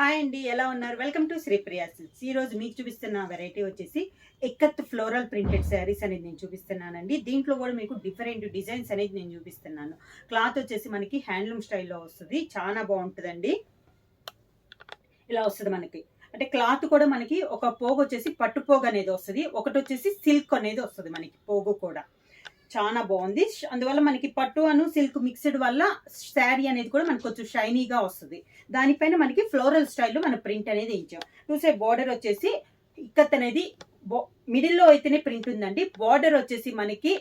Hi అండి, ఎలా ఉన్నారు? Welcome to Sripriya silks. ఈ రోజు మీకు చూపిస్తున్న వెరైటీ వచ్చేసి ఎక్కత్ ఫ్లోరల్ ప్రింటెడ్ శారీస్ అనేది నేను చూపిస్తున్నానండి. దీంట్లో కూడా మీకు డిఫరెంట్ డిజైన్స్ అనేది నేను చూపిస్తున్నాను. క్లాత్ వచ్చేసి మనకి హ్యాండ్లూమ్ స్టైల్లో వస్తుంది, చాలా బాగుంటుందండి. ఇలా వస్తుంది మనకి, అంటే క్లాత్ కూడా మనకి ఒక పోగు వచ్చేసి పట్టు పోగు అనేది వస్తుంది, ఒకటి వచ్చేసి సిల్క్ అనేది వస్తుంది మనకి పోగు కూడా. చాలా బాగుంది. అందువల్ల మనకి పట్టు అను సిల్క్ మిక్స్డ్ వల్ల శారీ అనేది కూడా మనకు కొంచెం షైనీగా వస్తుంది. దానిపైన మనకి ఫ్లోరల్ స్టైల్లో మన ప్రింట్ అనేది ఇచ్చాం. చూసే బార్డర్ వచ్చేసి ఇక్కత్ అనేది మిడిల్లో అయితేనే ప్రింట్ ఉందండి. బార్డర్ వచ్చేసి మనకి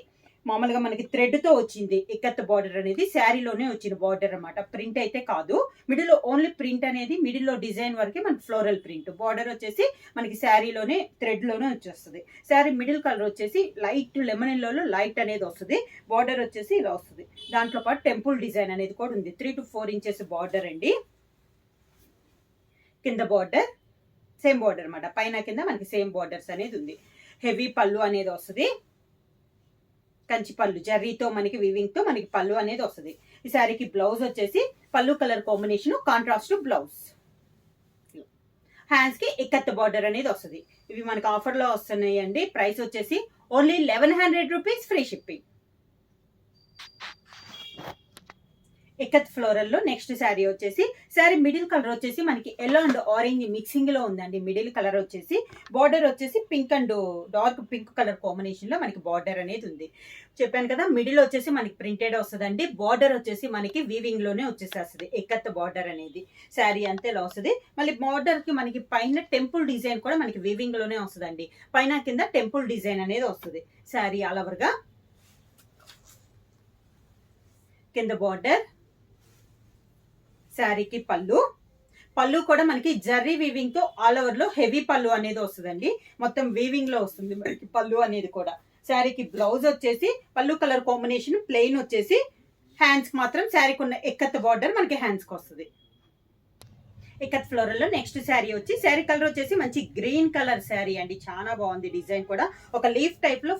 మామూలుగా మనకి థ్రెడ్తో వచ్చింది. ఇక్కత్ బార్డర్ అనేది శారీలోనే వచ్చిన బార్డర్ అనమాట, ప్రింట్ అయితే కాదు. మిడిల్లో ఓన్లీ ప్రింట్ అనేది, మిడిల్లో డిజైన్ వరకే మనకి ఫ్లోరల్ ప్రింట్. బార్డర్ వచ్చేసి మనకి శారీలోనే థ్రెడ్లోనే వచ్చేస్తుంది. శారీ మిడిల్ కలర్ వచ్చేసి లైట్ లెమన్ ఎల్లోలో లైట్ అనేది వస్తుంది. బార్డర్ వచ్చేసి ఇలా వస్తుంది. దాంట్లో పాటు టెంపుల్ డిజైన్ అనేది కూడా ఉంది. 3 to 4 ఇంచెస్ బార్డర్ అండి. కింద బార్డర్ సేమ్ బార్డర్ అనమాట, పైన కింద మనకి సేమ్ బార్డర్స్ అనేది ఉంది. హెవీ పళ్ళు అనేది వస్తుంది, కంచి పళ్ళు జర్రీతో మనకి వివింగ్ తో మనకి పళ్ళు అనేది వస్తుంది. ఈ శారీకి బ్లౌజ్ వచ్చేసి పళ్ళు colour combination, contrast blouse. Hands కి ఇక్కత్ బార్డర్ అనేది వస్తుంది. ఇవి మనకి ఆఫర్ లో వస్తున్నాయి అండి. ప్రైస్ వచ్చేసి only 1100 rupees, free shipping. Ikat floral లో నెక్స్ట్ శారీ వచ్చేసి, శారీ మిడిల్ కలర్ వచ్చేసి మనకి ఎల్లో అండ్ ఆరెంజ్ మిక్సింగ్ లో ఉందండి. మిడిల్ కలర్ వచ్చేసి బార్డర్ వచ్చేసి pink and dark pink colour combination లో మనకి బార్డర్ అనేది ఉంది. చెప్పాను కదా, మిడిల్ వచ్చేసి మనకి ప్రింటెడ్ వస్తుందండి. బార్డర్ వచ్చేసి మనకి వీవింగ్ లోనే వచ్చేసేస్తుంది ఇక్కత్ బార్డర్ అనేది. శారీ అంతే ఇలా వస్తుంది. మళ్ళీ బార్డర్ కి మనకి పైన టెంపుల్ డిజైన్ కూడా మనకి వీవింగ్ లోనే వస్తుందండి. పైన కింద టెంపుల్ డిజైన్ అనేది వస్తుంది. శారీ ఆల్ ఓవర్ గా కింద బార్డర్, శారీకి పళ్ళు. పళ్ళు కూడా మనకి జర్రీ వీవింగ్ తో ఆల్ ఓవర్ లో హెవీ పళ్ళు అనేది వస్తుందండి. మొత్తం వీవింగ్ లో వస్తుంది మనకి పళ్ళు అనేది కూడా. శారీకి బ్లౌజ్ వచ్చేసి పళ్ళు కలర్ కాంబినేషన్ ప్లెయిన్ వచ్చేసి, హ్యాండ్స్ మాత్రం శారీకి ఉన్న ఎక్కత్ బార్డర్ మనకి హ్యాండ్స్ కి వస్తుంది. ఇక్కత్ ఫ్లోరల్ లో నెక్స్ట్ శారీ వచ్చి, శారీ కలర్ వచ్చేసి మంచి గ్రీన్ కలర్ శారీ అండి. చాలా బాగుంది. డిజైన్ కూడా ఒక లీఫ్ టైప్ లో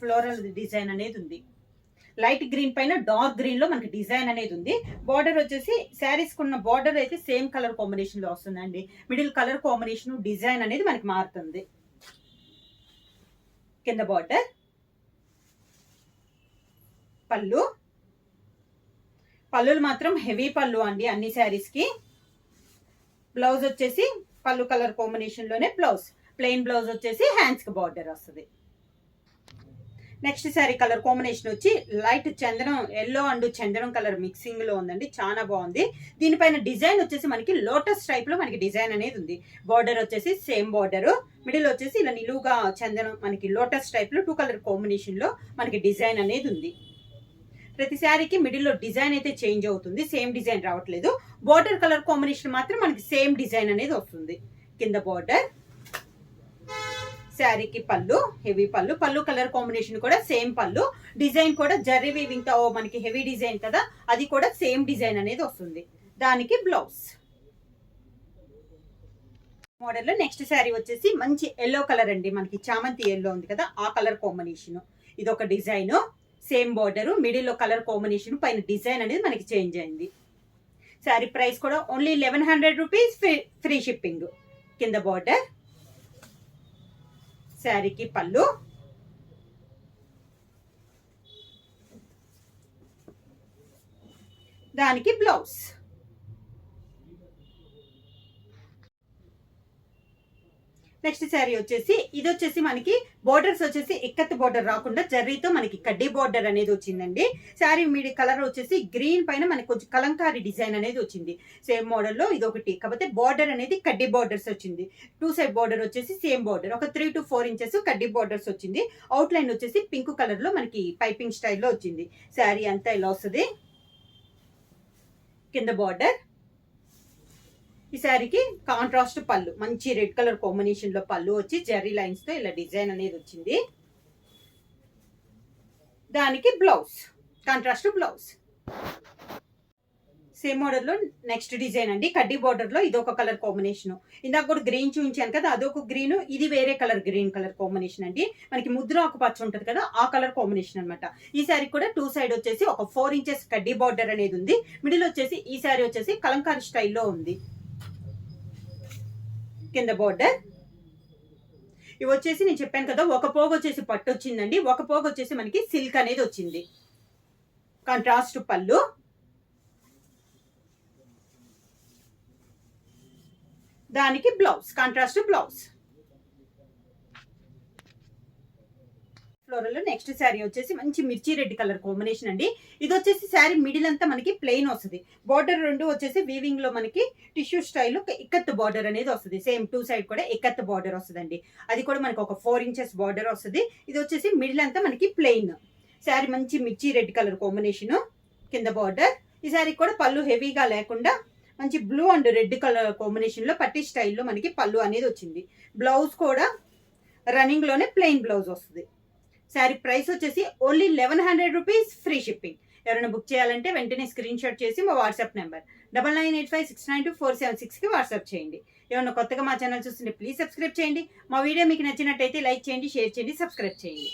ఫ్లోరల్ డిజైన్ అనేది ఉంది. లైట్ గ్రీన్ పైన డార్క్ గ్రీన్ లో మనకి డిజైన్ అనేది ఉంది. బార్డర్ వచ్చేసి శారీస్ కున్న బార్డర్ అయితే సేమ్ కలర్ కాంబినేషన్ లో వస్తుందండి. మిడిల్ కలర్ కాంబినేషన్ డిజైన్ అనేది మనకి మారుతుంది. కింద బార్డర్, పళ్ళు. పళ్ళులు మాత్రం హెవీ పళ్ళు అండి అన్ని శారీస్ కి. బ్లౌజ్ వచ్చేసి పళ్ళు కలర్ కాంబినేషన్ లోనే బ్లౌజ్, ప్లెయిన్ బ్లౌజ్ వచ్చేసి హ్యాండ్స్ కి బార్డర్ వస్తుంది. నెక్స్ట్ శారీ కలర్ కాంబినేషన్ వచ్చి లైట్ చందనం ఎల్లో అండ్ చందనం కలర్ మిక్సింగ్ లో ఉందండి. చాలా బాగుంది. దీనిపైన డిజైన్ వచ్చేసి మనకి లోటస్ టైప్ లో మనకి డిజైన్ అనేది ఉంది. బార్డర్ వచ్చేసి సేమ్ బార్డర్, మిడిల్ వచ్చేసి ఇలా నిలువుగా చందనం మనకి లోటస్ టైప్ లో 2 కలర్ కాంబినేషన్ లో మనకి డిజైన్ అనేది ఉంది. ప్రతి శారీకి మిడిల్ లో డిజైన్ అయితే చేంజ్ అవుతుంది, సేమ్ డిజైన్ రావట్లేదు. బార్డర్ కలర్ కాంబినేషన్ మాత్రం మనకి సేమ్ డిజైన్ అనేది వస్తుంది. కింద బార్డర్, శారీకి పళ్ళు హెవీ పళ్ళు, పళ్ళు కలర్ కాంబినేషన్ కూడా సేమ్ పళ్ళు. డిజైన్ కూడా జర్రీ వీవింగ్ తో మనకి హెవీ డిజైన్ కదా, అది కూడా సేమ్ డిజైన్ అనేది వస్తుంది. దానికి బ్లౌజ్. మోడల్ లో నెక్స్ట్ శారీ వచ్చేసి మంచి ఎల్లో కలర్ అండి. మనకి చామంతి ఎల్లో ఉంది కదా, ఆ కలర్ కాంబినేషన్. ఇది ఒక డిజైన్, సేమ్ బార్డర్, మిడిల్ లో కలర్ కాంబినేషన్, పైన డిజైన్ అనేది మనకి చేంజ్ అయింది. శారీ ప్రైస్ కూడా ఓన్లీ 1100 రూపీస్, ఫ్రీ షిప్పింగ్. కింద బార్డర్, శారీకి పళ్ళు, దానికి బ్లౌజ్. నెక్స్ట్ శారీ వచ్చేసి, ఇది వచ్చేసి మనకి బోర్డర్స్ వచ్చేసి ఇక్కత్ బోర్డర్ రాకుండా జర్రీతో మనకి కడ్డీ బోర్డర్ అనేది వచ్చిందండి. శారీ మీడి కలర్ వచ్చేసి గ్రీన్ పైన మనకి కొంచెం కలంకారీ డిజైన్ అనేది వచ్చింది. సేమ్ మోడల్లో ఇది ఒకటి, కాకపోతే బార్డర్ అనేది కడ్డీ బోర్డర్స్ వచ్చింది. 2 సైడ్ బార్డర్ వచ్చేసి సేమ్ బార్డర్, ఒక 3 to 4 ఇంచెస్ కడ్డీ బోర్డర్స్ వచ్చింది. అవుట్ లైన్ వచ్చేసి పింక్ కలర్ లో మనకి పైపింగ్ స్టైల్లో వచ్చింది. శారీ అంతా ఇలా వస్తుంది. కింద బార్డర్, ఈ శారీకి కాంట్రాస్ట్ పళ్ళు, మంచి రెడ్ కలర్ కాంబినేషన్ లో పళ్ళు వచ్చి జెర్రీ లైన్స్ తో ఇలా డిజైన్ అనేది వచ్చింది. దానికి blouse, contrast blouse. Same model లో నెక్స్ట్ డిజైన్ అండి. కడ్డీ బార్డర్ లో ఇదొక కలర్ కాంబినేషన్. ఇందాక కూడా గ్రీన్ చూపించాను కదా, అదొక గ్రీన్, ఇది వేరే కలర్ గ్రీన్ కలర్ కాంబినేషన్ అండి. మనకి ముద్ర ఆకుపచ్చ ఉంటది కదా, ఆ కలర్ కాంబినేషన్ అనమాట. ఈ శారీ కూడా 2 సైడ్ వచ్చేసి ఒక 4 ఇంచెస్ కడ్డీ బార్డర్ అనేది ఉంది. మిడిల్ వచ్చేసి ఈ శారీ వచ్చేసి కలంకారీ స్టైల్లో ఉంది. కింద బోర్డర్. ఇవి వచ్చేసి నేను చెప్పాను కదా, ఒక పోగు వచ్చేసి పట్టు వచ్చిందండి, ఒక పోగు వచ్చేసి మనకి సిల్క్ అనేది వచ్చింది. కాంట్రాస్ట్ పళ్ళు, దానికి blouse, contrast blouse. Floral. Next sari వచ్చేసి మంచి మిర్చి రెడ్ కలర్ కాంబినేషన్ అండి. ఇది వచ్చేసి శారీ మిడిల్ అంతా మనకి ప్లెయిన్ వస్తుంది. బార్డర్ రెండు వచ్చేసి వీవింగ్ లో మనకి టిష్యూ స్టైల్ ఇక్కత్ బార్డర్ అనేది వస్తుంది. సేమ్ టూ సైడ్ కూడా ఇక్కత్ బార్డర్ వస్తుందండి. అది కూడా మనకి ఒక 4 ఇంచెస్ బార్డర్ వస్తుంది. ఇది వచ్చేసి మిడిల్ అంతా మనకి ప్లెయిన్. శారీ మంచి మిర్చి రెడ్ కలర్ కాంబినేషన్, కింద బార్డర్. ఈ శారీ కూడా పళ్ళు హెవీగా లేకుండా మంచి blue and red colour combination లో పట్టి స్టైల్లో మనకి పళ్ళు అనేది వచ్చింది. బ్లౌజ్ కూడా రన్నింగ్ లోనే ప్లెయిన్ బ్లౌజ్ వస్తుంది. శారీ ప్రైస్ వచ్చేసి ఓన్లీ 1100 రూపీస్, ఫ్రీ షిప్పింగ్. ఎవరైనా బుక్ చేయాలంటే వెంటనే స్క్రీన్ షాట్ చేసి మా వాట్సాప్ నెంబర్ 9985692476కి వాట్సాప్ చేయండి. ఏమన్నా కొత్తగా మా ఛానల్ చూస్తుంటే ప్లీజ్ సబ్స్క్రైబ్ చేయండి. మా వీడియో మీకు నచ్చినట్టయితే లైక్ చేయండి, షేర్ చేయండి, సబ్స్క్రైబ్ చేయండి.